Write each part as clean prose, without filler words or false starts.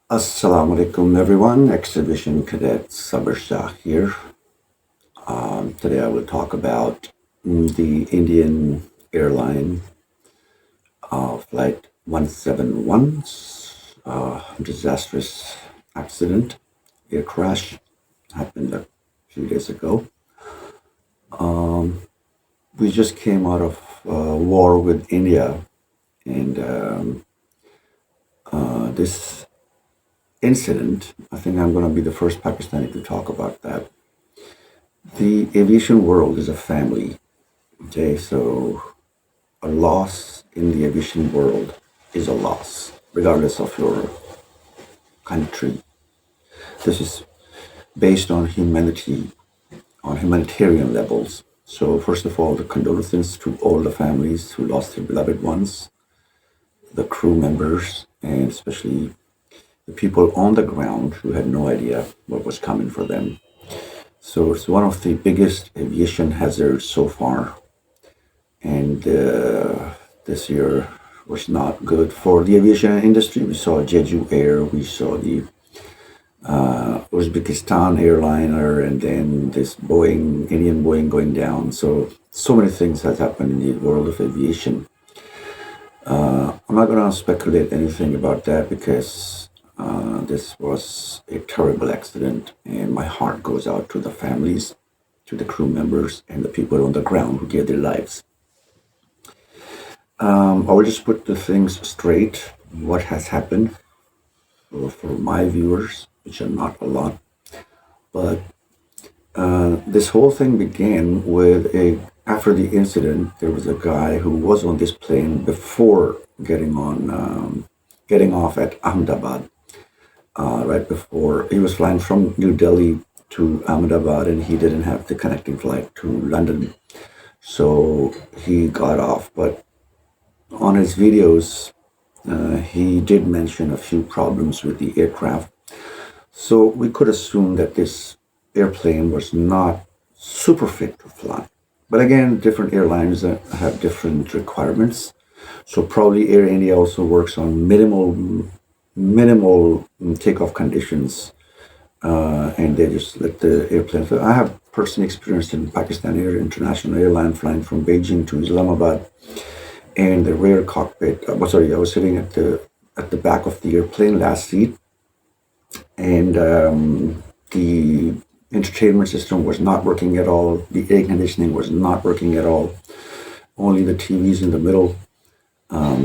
Assalamu alaikum everyone, Exhibition Cadet Sabir Shah here. Today I will talk about the Indian airline flight 171's disastrous accident, air crash happened a few days ago. We just came out of war with India and this incident, I think I'm going to be the first Pakistani to talk about that. The aviation world is a family. Okay, so a loss in the aviation world is a loss, regardless of your country. This is based on humanity, on humanitarian levels. So, first of all, the condolences to all the families who lost their beloved ones, the crew members, and especially the people on the ground who had no idea what was coming for them. So, it's one of the biggest aviation hazards so far. And this year was not good for the aviation industry. We saw Jeju Air, we saw the Uzbekistan airliner, and then this Indian Boeing going down. So many things has happened in the world of aviation. I'm not going to speculate anything about that because this was a terrible accident, and my heart goes out to the families, to the crew members, and the people on the ground who gave their lives. I will just put the things straight, what has happened for my viewers, which are not a lot. But this whole thing began with after the incident, there was a guy who was on this plane before getting off at Ahmadabad, right before he was flying from New Delhi to Ahmadabad, and he didn't have the connecting flight to London. So he got off, but on his videos, he did mention a few problems with the aircraft. So we could assume that this airplane was not super fit to fly. But again, different airlines have different requirements. So probably Air India also works on minimal takeoff conditions, and they just let the airplane fly. I have personal experience in Pakistan Air International Airline flying from Beijing to Islamabad. And the rear cockpit. I was sitting at the back of the airplane, last seat, and the entertainment system was not working at all. The air conditioning was not working at all. Only the TVs in the middle,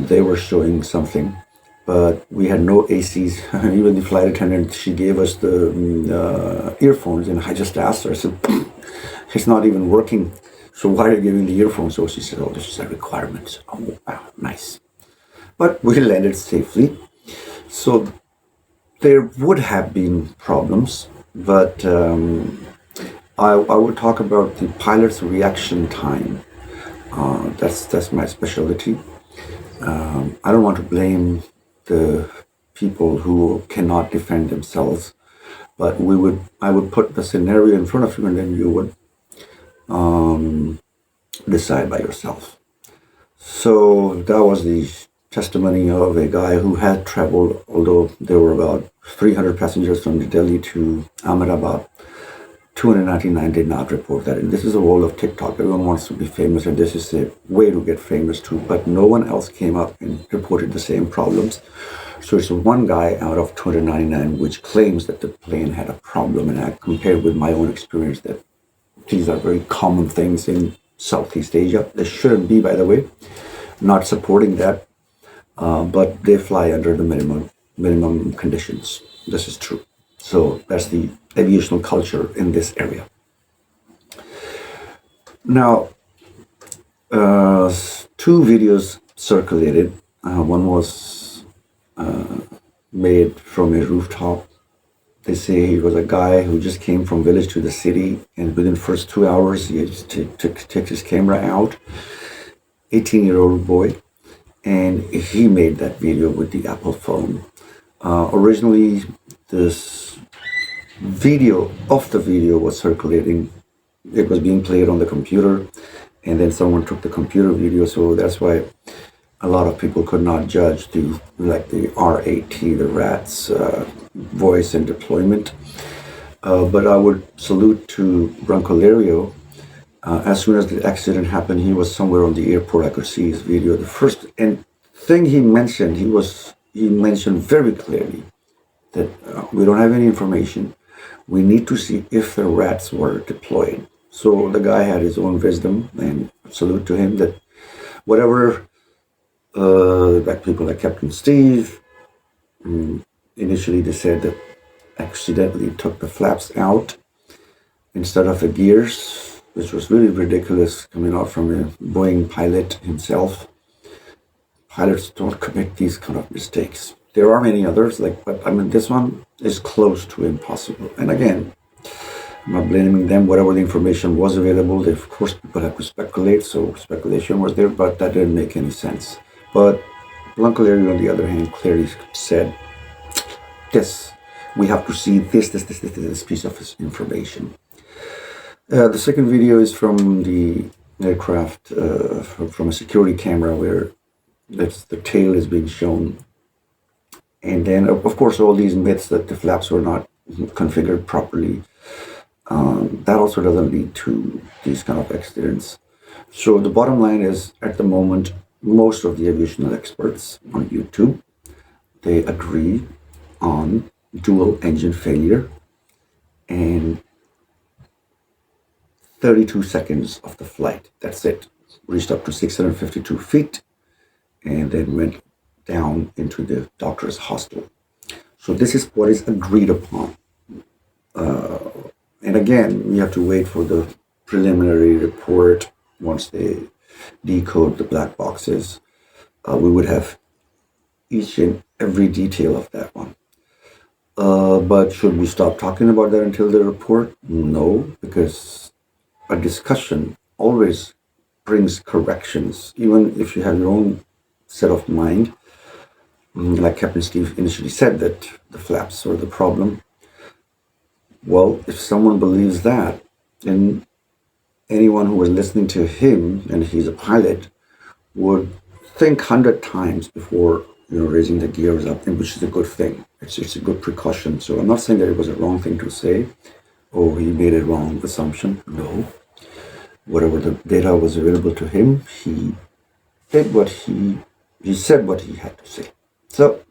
they were showing something, but we had no ACs. Even the flight attendant, she gave us the earphones, and I just asked her. I said, "It's not even working. So why are you giving the earphones?" So she said, "Oh, this is a requirement." Oh, wow, nice. But we landed safely. So there would have been problems, but I would talk about the pilot's reaction time. That's my specialty. I don't want to blame the people who cannot defend themselves, but I would put the scenario in front of you, and then you would decide by yourself. So that was the testimony of a guy who had traveled, although there were about 300 passengers from Delhi to Ahmedabad. 299 did not report that. And this is a world of TikTok. Everyone wants to be famous, and this is a way to get famous too. But no one else came up and reported the same problems. So it's one guy out of 299 which claims that the plane had a problem. And I compared with my own experience that these are very common things in Southeast Asia. They shouldn't be, by the way. Not supporting that, but they fly under the minimum conditions. This is true. So that's the aviation culture in this area. Now, two videos circulated. One was made from a rooftop. They say he was a guy who just came from village to the city, and within the first 2 hours, he just took his camera out. 18-year-old boy, and he made that video with the Apple phone. Originally, this video of the video was circulating. It was being played on the computer, and then someone took the computer video. So that's why a lot of people could not judge the RAT, the RAT's voice and deployment. But I would salute to Brancalerio. As soon as the accident happened, he was somewhere on the airport. I could see his video. The first and thing he mentioned, he mentioned very clearly that we don't have any information. We need to see if the rats were deployed. So the guy had his own wisdom, and salute to him that whatever that people like Captain Steve, initially they said that accidentally took the flaps out instead of the gears, which was really ridiculous coming out from a Boeing pilot himself. Pilots don't commit these kind of mistakes. There are many others, but I mean, this one is close to impossible. And again, I'm not blaming them. Whatever the information was available, of course, people have to speculate, so speculation was there, but that didn't make any sense. But Blancalerio, on the other hand, clearly said, yes, we have to see this piece of information. The second video is from the aircraft, from a security camera where the tail is being shown. And then, of course, all these myths that the flaps were not configured properly, that also doesn't lead to these kind of accidents. So the bottom line is, at the moment, most of the aviation experts on YouTube, they agree on dual engine failure and 32 seconds of the flight. That's it. Reached up to 652 feet and then went down into the doctor's hostel. So this is what is agreed upon. And again, we have to wait for the preliminary report. Once they decode the black boxes, we would have each and every detail of that one. But should we stop talking about that until the report? No, because a discussion always brings corrections, even if you have your own set of mind. Like Captain Steve initially said, that the flaps were the problem. Well, if someone believes that, then anyone who was listening to him, and he's a pilot, would think 100 times before raising the gears up, and which is a good thing. It's a good precaution. So I'm not saying that it was a wrong thing to say, or he made a wrong assumption. No. Whatever the data was available to him, he did what he said what he had to say. So,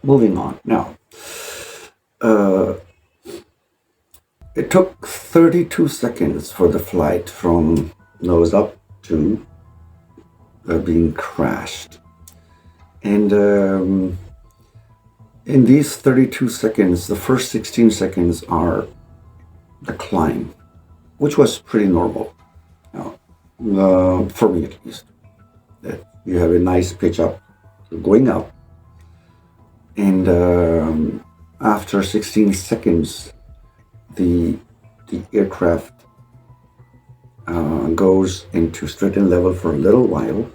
moving on. Now, it took 32 seconds for the flight from nose up to being crashed. And in these 32 seconds, the first 16 seconds are the climb, which was pretty normal. Now, for me at least. That you have a nice pitch up, going up, and after 16 seconds, the aircraft goes into straighten level for a little while,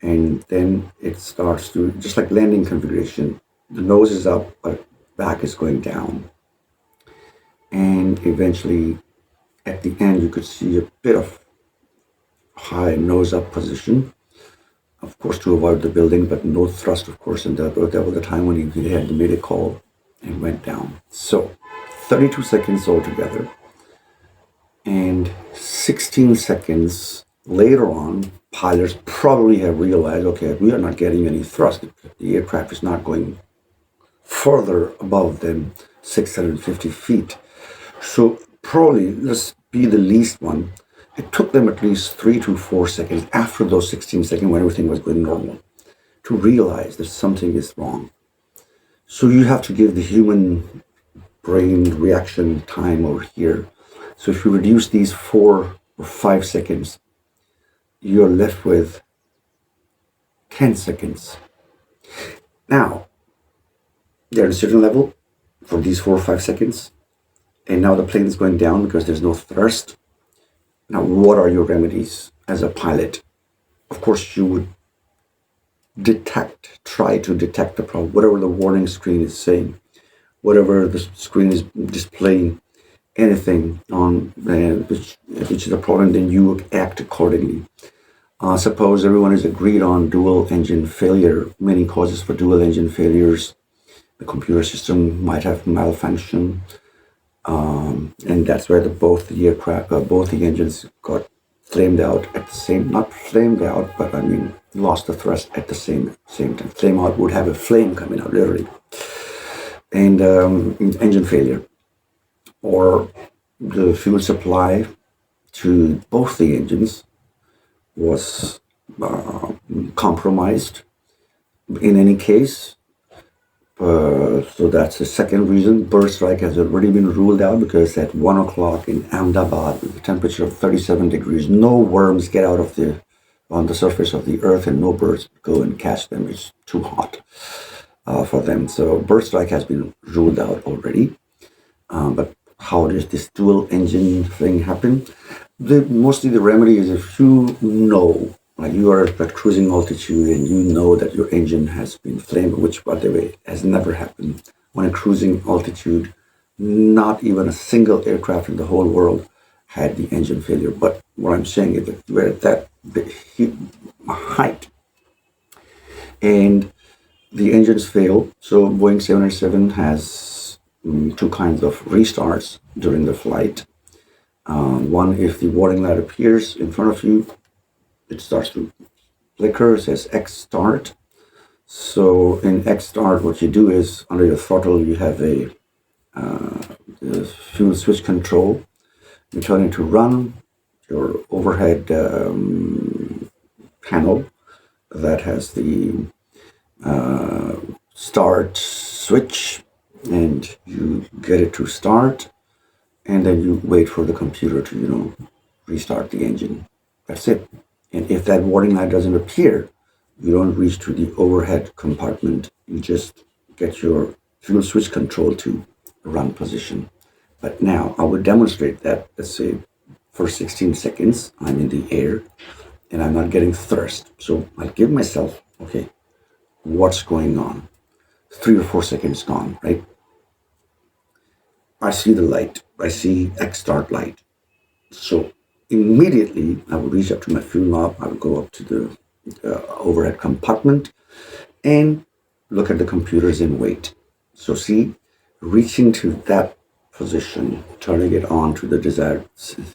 and then it starts to, just like landing configuration, the nose is up, but back is going down. And eventually, at the end, you could see a bit of high nose up position, of course, to avoid the building, but no thrust, of course, and that was the time when he had made a call and went down. So 32 seconds altogether, and 16 seconds later on, pilots probably have realized, okay, we are not getting any thrust. The aircraft is not going further above than 650 feet. So probably, let's be the least one, it took them at least 3 to 4 seconds after those 16 seconds when everything was going normal to realize that something is wrong. So you have to give the human brain reaction time over here. So if you reduce these 4 or 5 seconds, you're left with 10 seconds. Now, they're at a certain level for these 4 or 5 seconds, and now the plane is going down because there's no thrust. Now, what are your remedies as a pilot? Of course, you would try to detect the problem, whatever the warning screen is saying, whatever the screen is displaying, anything on which is a problem, then you would act accordingly. Suppose everyone is agreed on dual engine failure, many causes for dual engine failures. The computer system might have malfunction, and that's where both the aircraft, both the engines got flamed out at the same, not flamed out, but I mean lost the thrust at the same time. Flame out would have a flame coming out literally, and engine failure, or the fuel supply to both the engines was compromised. In any case, so that's the second reason. Bird strike has already been ruled out because at 1 o'clock in Ahmadabad, with a temperature of 37 degrees, no worms get out of the on the surface of the earth, and no birds go and catch them. It's too hot for them. So bird strike has been ruled out already. But how does this dual engine thing happen? Mostly the remedy is if you know, like you are at cruising altitude and you know that your engine has been flamed, which by the way has never happened. When at cruising altitude, not even a single aircraft in the whole world had the engine failure. But what I'm saying is that we're at that height and the engines fail. So Boeing 787 has two kinds of restarts during the flight. One, if the warning light appears in front of you, it starts to flicker, it says X start. So in X start, what you do is under your throttle, you have a fuel switch control. You turn it to run, your overhead panel that has the start switch, and you get it to start, and then you wait for the computer to, restart the engine. That's it. And if that warning light doesn't appear, you don't reach to the overhead compartment. You just get your fuel switch control to run position. But now I would demonstrate that, let's say, for 16 seconds, I'm in the air and I'm not getting thrust. So I'll give myself, okay, what's going on? 3 or 4 seconds gone, right? I see the light. I see X start light. So immediately I would reach up to my fuel knob. I would go up to the overhead compartment and look at the computers and wait. So see, reaching to that position, turning it on to the desired,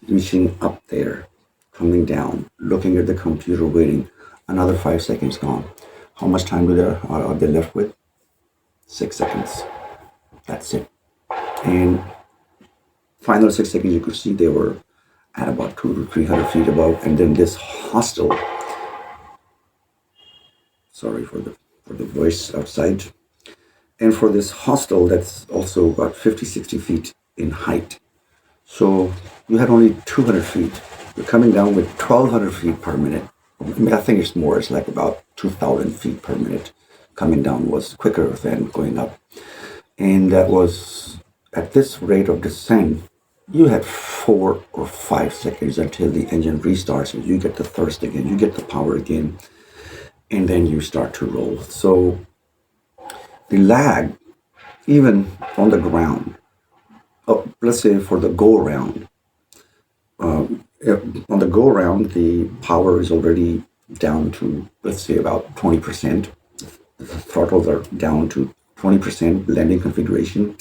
reaching up there, coming down, looking at the computer, waiting. Another 5 seconds gone. How much time are they left with? 6 seconds. That's it. And final 6 seconds, you could see they were at about 200 to 300 feet above, and then this hostile. Sorry for the voice outside. And for this hostel, that's also about 50, 60 feet in height. So you had only 200 feet. You're coming down with 1,200 feet per minute. I think it's more. It's like about 2,000 feet per minute. Coming down was quicker than going up. And that was, at this rate of descent, you had 4 or 5 seconds until the engine restarts and you get the thrust again, you get the power again, and then you start to roll. So the lag, even on the ground, let's say for the go-around, on the go-around, the power is already down to, let's say, about 20%. The throttles are down to 20% landing configuration.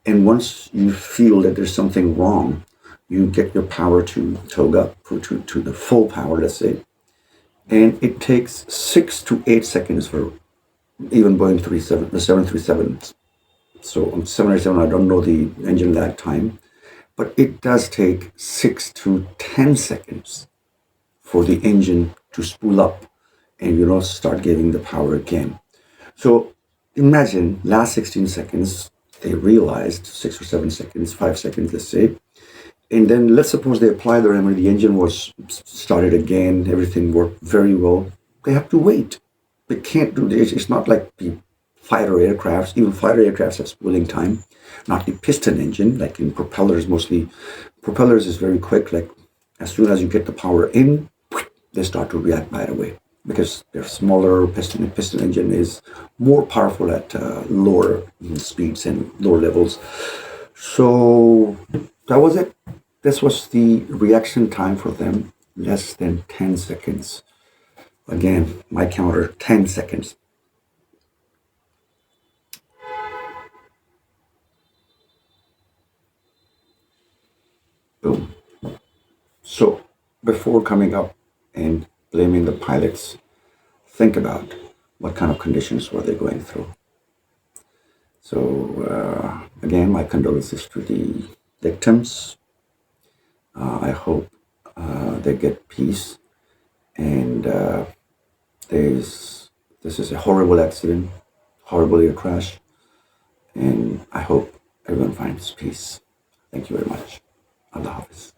And once you feel that there's something wrong, you get your power to tog up to the full power, let's say. And it takes 6 to 8 seconds for even Boeing the 737. So on 787, I don't know the engine lag time, but it does take 6 to 10 seconds for the engine to spool up and start giving the power again. So imagine last 16 seconds, they realized 6 or 7 seconds, 5 seconds, let's say. And then let's suppose they apply the remedy, the engine was started again, everything worked very well. They have to wait. They can't do this. It's not like the fighter aircrafts. Even fighter aircrafts have spooling time, not the piston engine, like in propellers mostly. Propellers is very quick, like as soon as you get the power in, they start to react right away because they're smaller. Piston engine is more powerful at lower speeds and lower levels. So that was it. This was the reaction time for them. less than 10 seconds. Again, my counter, 10 seconds. Boom. So, before coming up and blaming the pilots, think about what kind of conditions were they going through. So, again, my condolences to the victims. I hope they get peace. And this is a horrible accident, horrible air crash, and I hope everyone finds peace. Thank you very much. Allah Hafiz.